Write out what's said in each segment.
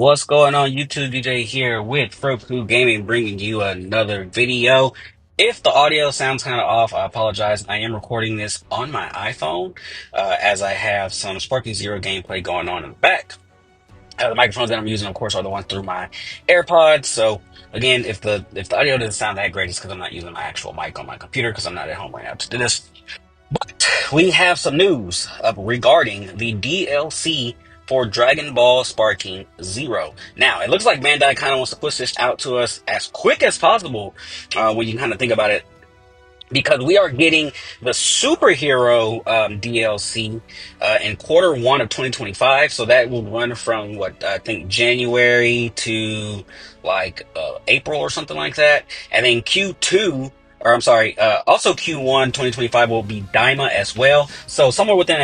What's going on, YouTube? DJ here with Roku Gaming, bringing you another video. If the audio sounds kind of off, I apologize. I am recording this on my iPhone, as I have some Sparking Zero gameplay going on in the back. The microphones that I'm using, of course, are the ones through my AirPods. So again, if the audio doesn't sound that great, it's because I'm not using my actual mic on my computer because I'm not at home right now to do this. But we have some news regarding the DLC for Dragon Ball Sparking Zero. Now, it looks like Bandai kind of wants to push this out to us as quick as possible when you kind of think about it, because we are getting the superhero DLC in quarter 1 of 2025. So that will run from what I think January to like April or something like that. And then Q2, or I'm sorry, also Q1 2025 will be Daima as well. So somewhere within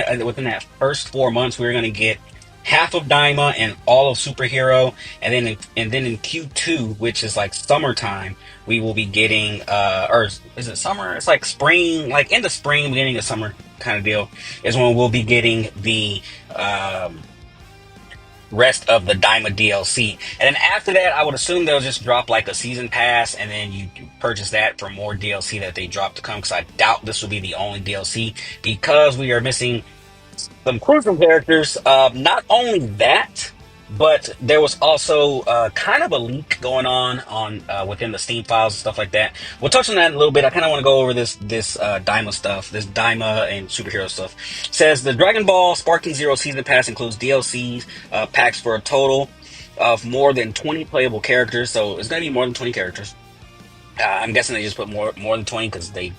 that first 4 months, we're going to get half of Daima and all of superhero, and then in Q2, which is like summertime, we will be getting or is it summer? It's like spring, like end of spring, beginning of summer kind of deal, is when we'll be getting the um rest of the Daima DLC. And then after that, I would assume they'll just drop like a season pass, and then you purchase that for more DLC that they drop to come, because I doubt this will be the only DLC, because we are missing some crucial characters. Not only that, but there was also kind of a leak going on within the Steam files and stuff like that. We'll touch on that in a little bit. I kind of want to go over this Daima stuff, this Daima and superhero stuff. It says the Dragon Ball Sparking Zero Season Pass includes DLCs packs for a total of more than 20 playable characters. So it's going to be more than 20 characters. I'm guessing they just put more than 20 because they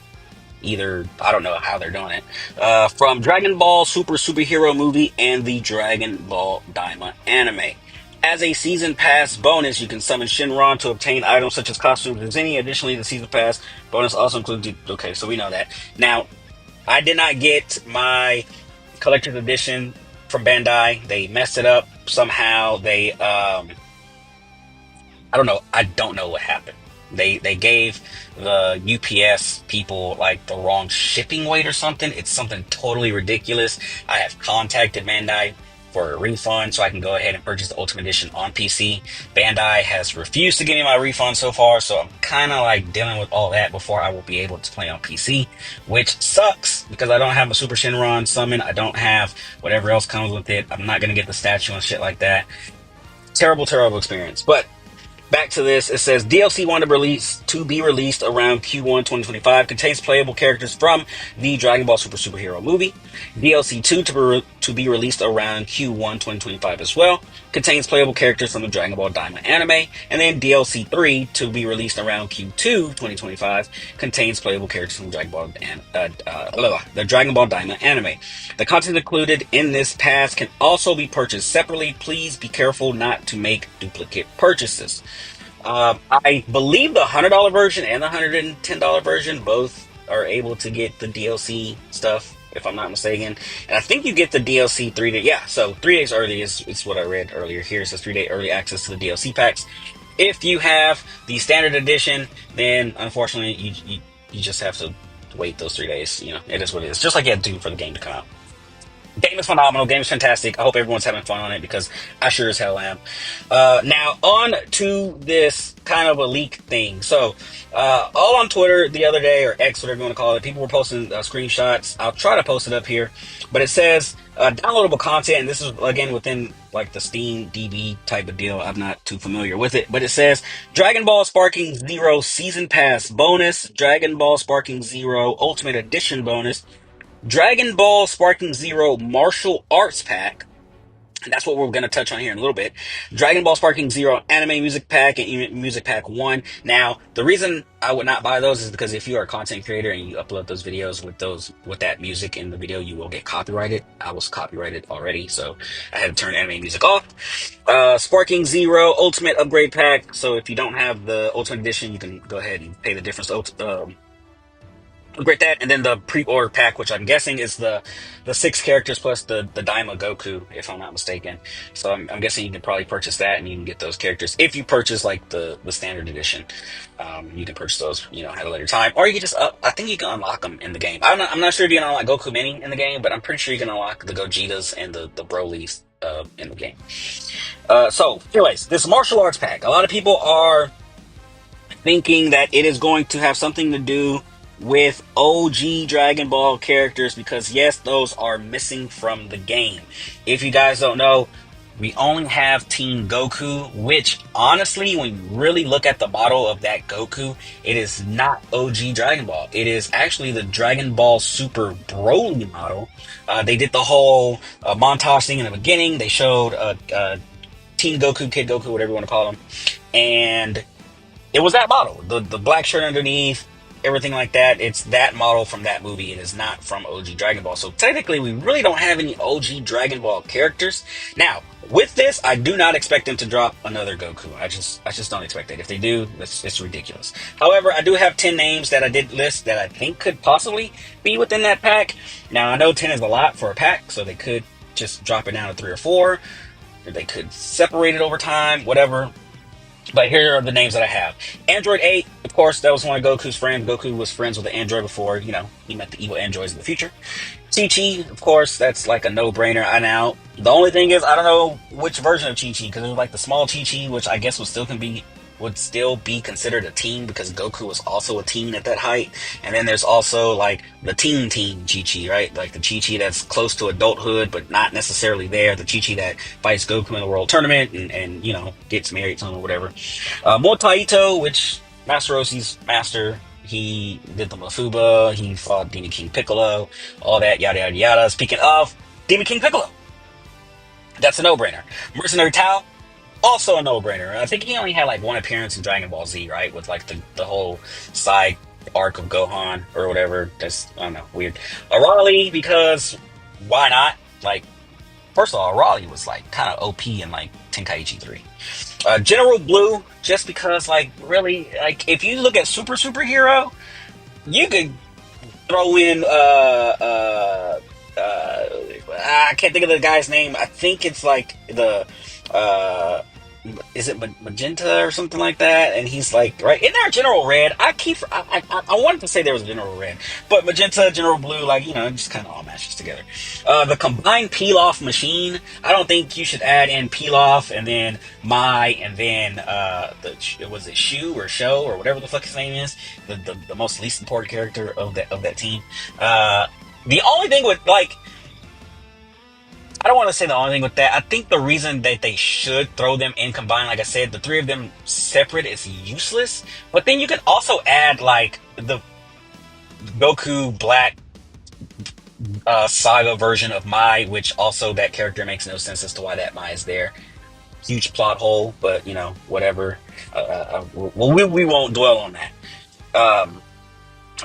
either, I don't know how they're doing it, from Dragon Ball Superhero movie and the Dragon Ball Daima anime. As a season pass bonus, you can summon Shinron to obtain items such as costumes and Zenny. Additionally, the season pass bonus also includes okay, so we know that. Now, I did not get my collector's edition from Bandai. They messed it up somehow. I don't know what happened. They gave the UPS people like the wrong shipping weight or something. It's something totally ridiculous. I have contacted Bandai for a refund so I can go ahead and purchase the Ultimate Edition on PC. Bandai has refused to give me my refund so far, so I'm kind of like dealing with all that before I will be able to play on PC, which sucks because I don't have a Super Shenron summon. I don't have whatever else comes with it. I'm not gonna get the statue and shit like that. Terrible, terrible experience. But back to this, it says DLC 1 to be released around Q1 2025 contains playable characters from the Dragon Ball Superhero movie. DLC 2 to be released around Q1 2025 as well contains playable characters from the Dragon Ball Daima anime. And then DLC 3 to be released around Q2 2025 contains playable characters from the Dragon Ball Daima anime. The content included in this pass can also be purchased separately. Please be careful not to make duplicate purchases. I believe the $100 version and the $110 version both are able to get the DLC stuff, if I'm not mistaken. And I think you get the DLC 3 days. Yeah, so 3 days early is what I read earlier here. It says 3-day early access to the DLC packs. If you have the standard edition, then unfortunately you just have to wait those 3 days. You know, it is what it is. Just like you had to do for the game to come out. Game is phenomenal. Game is fantastic. I hope everyone's having fun on it because I sure as hell am. Now, on to this kind of a leak thing. So, all on Twitter the other day, or X, whatever you want to call it, people were posting screenshots. I'll try to post it up here. But it says downloadable content, and this is, again, within like the Steam DB type of deal. I'm not too familiar with it. But it says Dragon Ball Sparking Zero Season Pass bonus, Dragon Ball Sparking Zero Ultimate Edition bonus, Dragon Ball Sparking Zero Martial Arts Pack. And that's what we're going to touch on here in a little bit. Dragon Ball Sparking Zero Anime Music Pack and Music Pack 1. Now, the reason I would not buy those is because if you are a content creator and you upload those videos with that music in the video, you will get copyrighted. I was copyrighted already, so I had to turn anime music off. Sparking Zero Ultimate Upgrade Pack. So if you don't have the Ultimate Edition, you can go ahead and pay the difference Upgrade that, and then the pre-order pack, which I'm guessing is the 6 characters plus the Daima Goku, if I'm not mistaken. So I'm guessing you can probably purchase that, and you can get those characters if you purchase like the standard edition. You can purchase those, at a later time, or you can just I think you can unlock them in the game. I'm not sure if you can unlock Goku Mini in the game, but I'm pretty sure you can unlock the Gogetas and the Broly's in the game. So, anyways, this martial arts pack. A lot of people are thinking that it is going to have something to do with OG Dragon Ball characters because, yes, those are missing from the game. If you guys don't know, we only have Team Goku, which honestly, when you really look at the model of that Goku, it is not OG Dragon Ball. It is actually the Dragon Ball Super Broly model. They did the whole montage thing in the beginning. They showed Team Goku, Kid Goku, whatever you want to call them. And it was that model, the black shirt underneath, everything like that. It's that model from that movie. It is not from OG Dragon Ball. So technically, we really don't have any OG Dragon Ball characters. Now, with this, I do not expect them to drop another Goku. I just don't expect that. If they do, it's ridiculous. However, I do have 10 names that I did list that I think could possibly be within that pack. Now, I know 10 is a lot for a pack, so they could just drop it down to 3 or 4. Or they could separate it over time, whatever. But here are the names that I have. Android 8, of course, that was one of Goku's friends. Goku was friends with the android before, he met the evil androids in the future. Chi-Chi, of course, that's like a no-brainer. I know. The only thing is, I don't know which version of Chi-Chi, because it was like the small Chi-Chi, which I guess would still be considered a teen because Goku was also a teen at that height. And then there's also like the teen Chi-Chi, right? Like the Chi-Chi that's close to adulthood but not necessarily there. The Chi-Chi that fights Goku in the World Tournament and gets married to him or whatever. Motaito, which Master Roshi's master. He did the Mafuba. He fought Demon King Piccolo. All that yada yada yada. Speaking of Demon King Piccolo, that's a no-brainer. Mercenary Tao, also a no-brainer. I think he only had like one appearance in Dragon Ball Z, right? With like the whole side arc of Gohan or whatever. That's, I don't know, weird. Arali, because why not? Like, first of all, Arali was like kind of OP in like Tenkaichi 3. General Blue, just because like really, like if you look at superhero, you could throw in I can't think of the guy's name. I think it's like the uh is it Magenta or something like that? And he's like, right, isn't there a General Red? I wanted to say there was a General Red, but Magenta, General Blue, like it just kind of all matches together. The combined peel off machine. I don't think you should add in peel off and then Mai and then was it Shu or Show or whatever the fuck his name is, the most least important character of that team. The only thing with like I don't want to say the only thing with that. I think the reason that they should throw them in combined, like I said, the 3 of them separate is useless. But then you can also add like the Goku Black Saga version of Mai, which also that character makes no sense as to why that Mai is there. Huge plot hole, but whatever. Well, we won't dwell on that.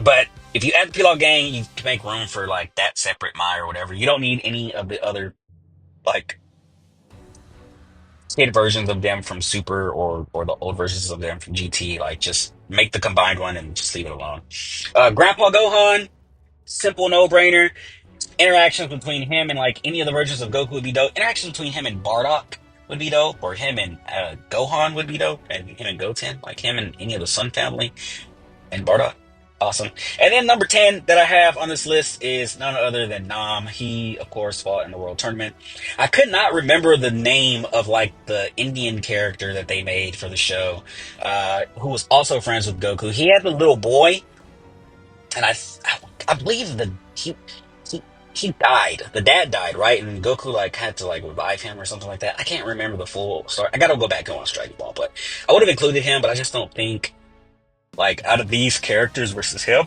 But if you add the Pilaf gang, you can make room for like that separate Mai or whatever. You don't need any of the other like kid versions of them from Super or the old versions of them from GT. Like just make the combined one and just leave it alone. Grandpa Gohan, simple no brainer. Interactions between him and like any of the versions of Goku would be dope. Interactions between him and Bardock would be dope, or him and Gohan would be dope, and him and Goten, like him and any of the Sun family and Bardock. Awesome. And then number 10 that I have on this list is none other than Nam. He, of course, fought in the World Tournament. I could not remember the name of like the Indian character that they made for the show, who was also friends with Goku. He had the little boy, and I believe he he died. The dad died, right? And Goku like had to like revive him or something like that. I can't remember the full story. I gotta go back and watch Dragon Ball, but I would have included him, but I just don't think like out of these characters versus him,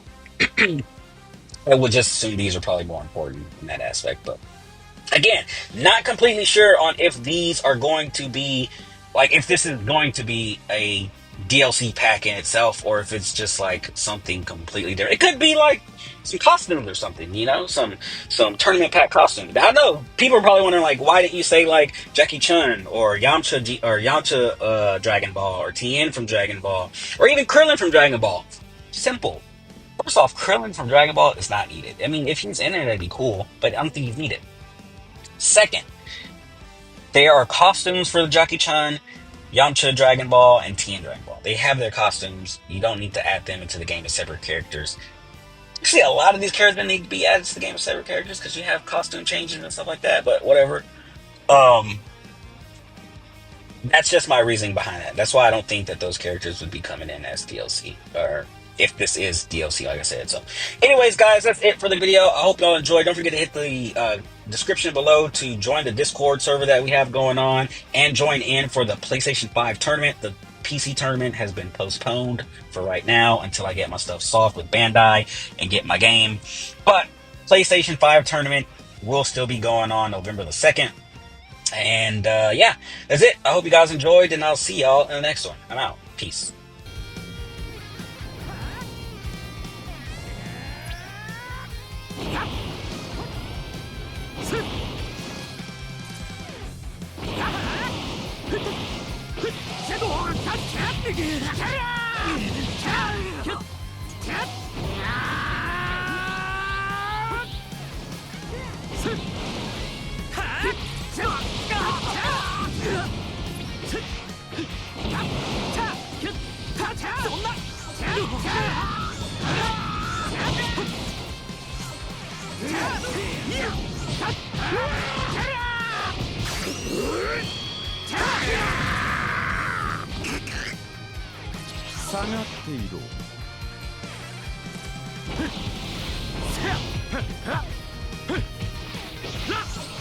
I would just assume these are probably more important in that aspect. But again, not completely sure on if these are going to be like if this is going to be a DLC pack in itself or if it's just like something completely different. It could be like some costumes or something, some tournament pack costumes. I know people are probably wondering like, why didn't you say like Jackie Chun or Yamcha Dragon Ball or Tien from Dragon Ball or even Krillin from Dragon Ball? Simple. First off, Krillin from Dragon Ball is not needed. I mean, if he's in there, that'd be cool, but I don't think he's needed. Second, there are costumes for the Jackie Chan, Yamcha Dragon Ball, and Tien Dragon Ball. They have their costumes. You don't need to add them into the game as separate characters. Actually, a lot of these characters need to be added to the game as separate characters because you have costume changes and stuff like that. But whatever. Um, that's just my reasoning behind that. That's why I don't think that those characters would be coming in as DLC, or if this is DLC, like I said. So, anyways, guys, that's it for the video. I hope y'all enjoyed. Don't forget to hit the description below to join the Discord server that we have going on and join in for the PlayStation 5 tournament. The PC tournament has been postponed for right now until I get my stuff soft with Bandai and get my game. But PlayStation 5 tournament will still be going on November the 2nd. And yeah, that's it. I hope you guys enjoyed, and I'll see y'all in the next one. I'm out. Peace.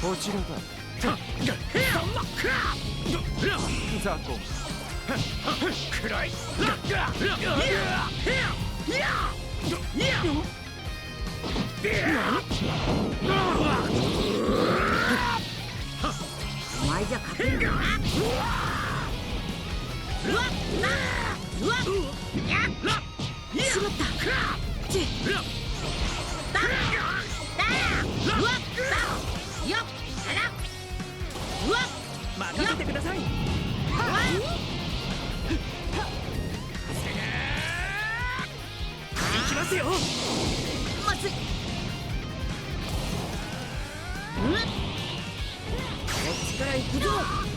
こっちから行くぞ。